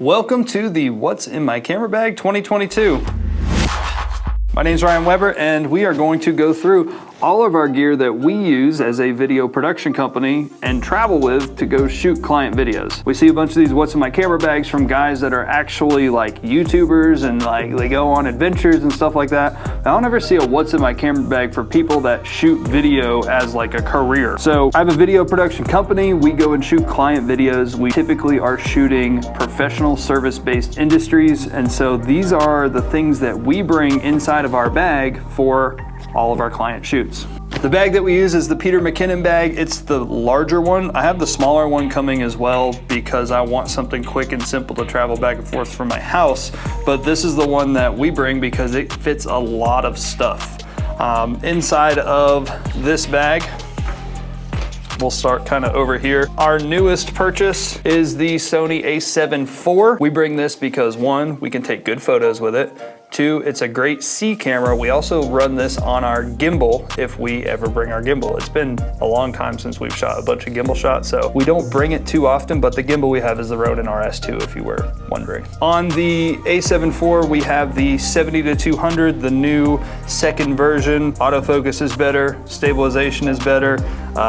Welcome to the What's in My Camera Bag 2022. My name is Ryan Weber and we are going to go through all of our gear that we use as a video production company and travel with to go shoot client videos. We see a bunch of these What's in My Camera Bags from guys that are actually like YouTubers and like they go on adventures and stuff like that. I don't ever see a What's in My Camera Bag for people that shoot video as like a career. So I have a video production company. We go and shoot client videos. We typically are shooting professional service-based industries. And so these are the things that we bring inside of our bag for all of our client shoots. The bag that we use is the Peter McKinnon bag. It's the larger one. I have the smaller one coming as well because I want something quick and simple to travel back and forth from my house. But this is the one that we bring because it fits a lot of stuff. Inside of this bag, we'll start kind of over here. Our newest purchase is the Sony a7 IV. We bring this because one, we can take good photos with it. Two, it's a great C camera. We also run this on our gimbal if we ever bring our gimbal. It's been a long time since we've shot a bunch of gimbal shots, so we don't bring it too often, but the gimbal we have is the Ronin RS2 if you were wondering. On the a7 IV, we have the 70-200, the new second version. Autofocus is better, stabilization is better,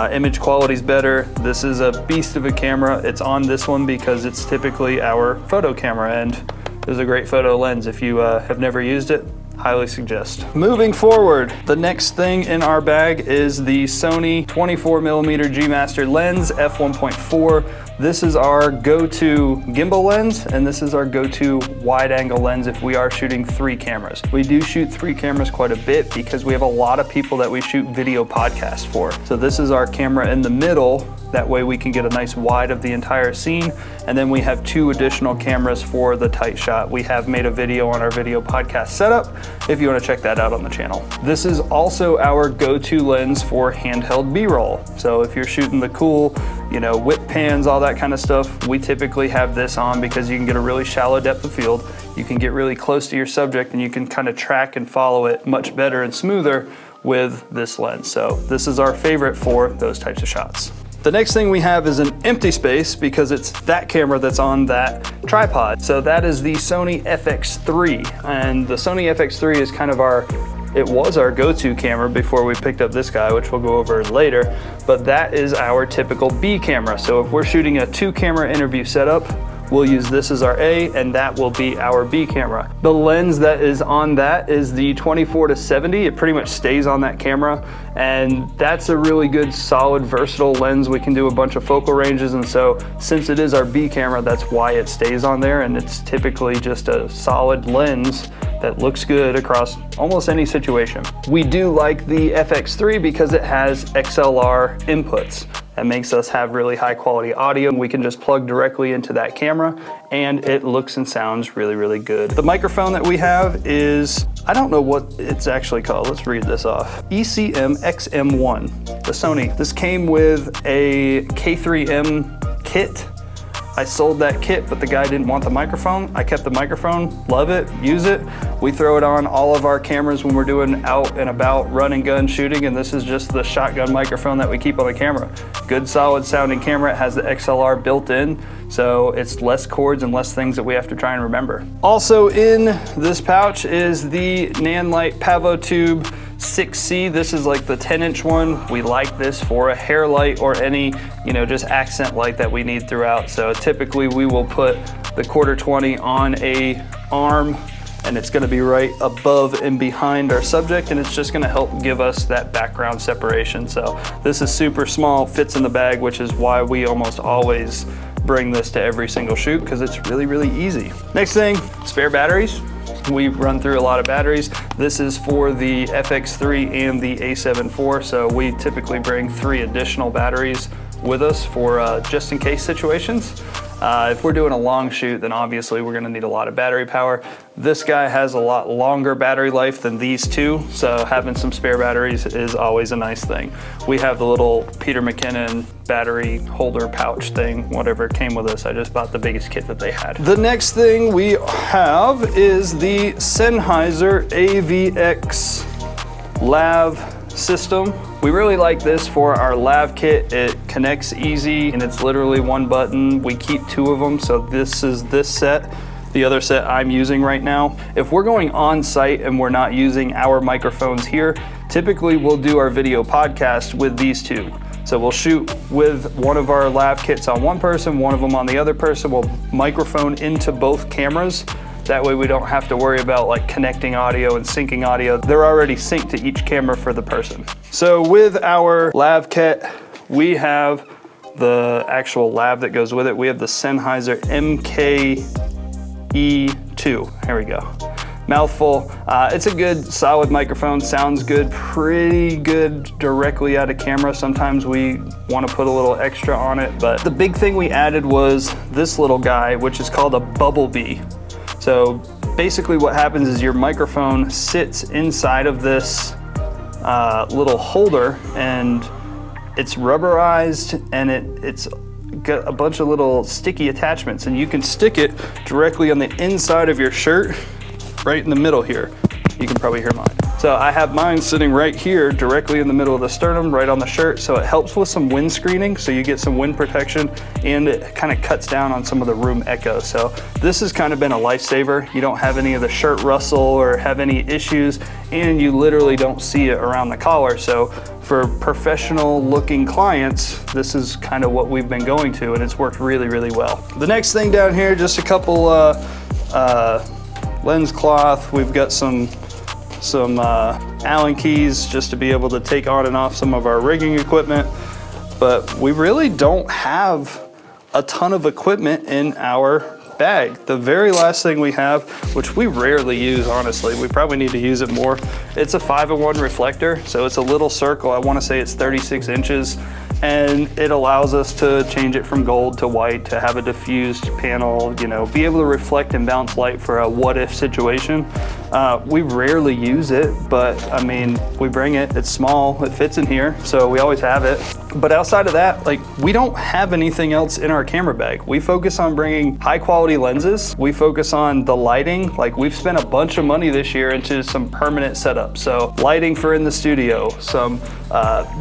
image quality is better. This is a beast of a camera. It's on this one because it's typically our photo camera, and it's a great photo lens. If you have never used it, highly suggest. Moving forward, the next thing in our bag is the Sony 24mm G Master lens f1.4. This is our go-to gimbal lens, and this is our go-to wide angle lens if we are shooting 3 cameras. We do shoot 3 cameras quite a bit because we have a lot of people that we shoot video podcasts for. So this is our camera in the middle. That way we can get a nice wide of the entire scene. And then we have 2 additional cameras for the tight shot. We have made a video on our video podcast setup if you want to check that out on the channel. This is also our go-to lens for handheld B-roll. So if you're shooting the cool, whip pans, all that kind of stuff, we typically have this on because you can get a really shallow depth of field. You can get really close to your subject and you can kind of track and follow it much better and smoother with this lens. So this is our favorite for those types of shots. The next thing we have is an empty space because it's that camera that's on that tripod. So that is the Sony FX3. And the Sony FX3 is kind of it was our go-to camera before we picked up this guy, which we'll go over later. But that is our typical B camera. So if we're shooting a 2-camera interview setup, we'll use this as our A, and that will be our B camera. The lens that is on that is the 24-70. It pretty much stays on that camera, and that's a really good, solid, versatile lens. We can do a bunch of focal ranges, and so since it is our B camera, that's why it stays on there, and it's typically just a solid lens that looks good across almost any situation. We do like the FX3 because it has XLR inputs. That makes us have really high quality audio. We can just plug directly into that camera and it looks and sounds really, really good. The microphone that we have is, I don't know what it's actually called. Let's read this off. ECM XM1, the Sony. This came with a K3M kit. I sold that kit, but the guy didn't want the microphone. I kept the microphone, love it, use it. We throw it on all of our cameras when we're doing out and about run and gun shooting, and this is just the shotgun microphone that we keep on the camera. Good solid sounding camera. It has the XLR built in, so it's less cords and less things that we have to try and remember. Also in this pouch is the Nanlite PavoTube 6C. This is like the 10-inch one. We like this for a hair light or any, just accent light that we need throughout. So typically we will put the 1/4-20 on a arm, and it's gonna be right above and behind our subject, and it's just gonna help give us that background separation. So this is super small, fits in the bag, which is why we almost always bring this to every single shoot because it's really, really easy. Next thing, spare batteries. We run through a lot of batteries. This is for the FX3 and the a7 IV, so we typically bring 3 additional batteries with us for just in case situations. If we're doing a long shoot, then obviously we're gonna need a lot of battery power. This guy has a lot longer battery life than these two, so having some spare batteries is always a nice thing. We have the little Peter McKinnon battery holder pouch thing, whatever came with us. I just bought the biggest kit that they had. The next thing we have is the Sennheiser AVX Lav system. We really like this for our lav kit. It connects easy and it's literally one button. We keep 2 of them, so this is this set. The other set I'm using right now. If we're going on site and we're not using our microphones here, typically we'll do our video podcast with these 2. So we'll shoot with one of our lav kits on one person, one of them on the other person. We'll microphone into both cameras. That way we don't have to worry about like connecting audio and syncing audio. They're already synced to each camera for the person. So with our lav kit, we have the actual lav that goes with it. We have the Sennheiser MKE2. Here we go. Mouthful. It's a good solid microphone, sounds good, pretty good directly out of camera. Sometimes we want to put a little extra on it, but the big thing we added was this little guy, which is called a Bumblebee. So basically what happens is your microphone sits inside of this little holder, and it's rubberized, and it's got a bunch of little sticky attachments, and you can stick it directly on the inside of your shirt, right in the middle here. You can probably hear mine. So I have mine sitting right here, directly in the middle of the sternum, right on the shirt. So it helps with some wind screening, so you get some wind protection, and it kind of cuts down on some of the room echo. So this has kind of been a lifesaver. You don't have any of the shirt rustle or have any issues, and you literally don't see it around the collar. So for professional looking clients, this is kind of what we've been going to, and it's worked really, really well. The next thing down here, just a couple lens cloth. We've got some Allen keys just to be able to take on and off some of our rigging equipment. But we really don't have a ton of equipment in our bag. The very last thing we have, which we rarely use, honestly, we probably need to use it more. It's a 5-in-1 reflector. So it's a little circle. I want to say it's 36 inches. And it allows us to change it from gold to white, to have a diffused panel, you know, be able to reflect and bounce light for a what if situation. We rarely use it, but I mean, we bring it, it's small, it fits in here, so we always have it. But outside of that, like, we don't have anything else in our camera bag. We focus on bringing high quality lenses. We focus on the lighting. Like, we've spent a bunch of money this year into some permanent setups. So lighting for in the studio, some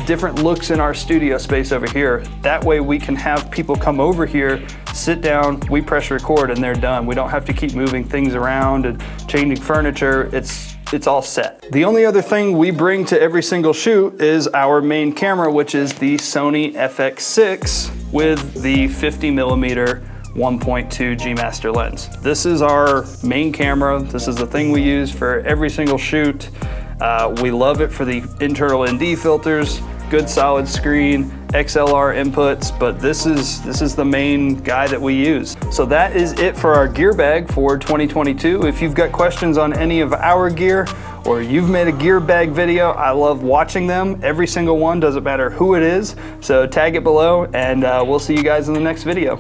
different looks in our studio space over here. That way we can have people come over here, sit down, we press record, and they're done. We don't have to keep moving things around and changing furniture. It's all set. The only other thing we bring to every single shoot is our main camera, which is the Sony FX6 with the 50mm 1.2 G Master lens. This is our main camera. This is the thing we use for every single shoot. We love it for the internal ND filters, good solid screen, XLR inputs, but this is the main guy that we use. So that is it for our gear bag for 2022. If you've got questions on any of our gear, or you've made a gear bag video, I love watching them. Every single one, doesn't matter who it is. So tag it below, and we'll see you guys in the next video.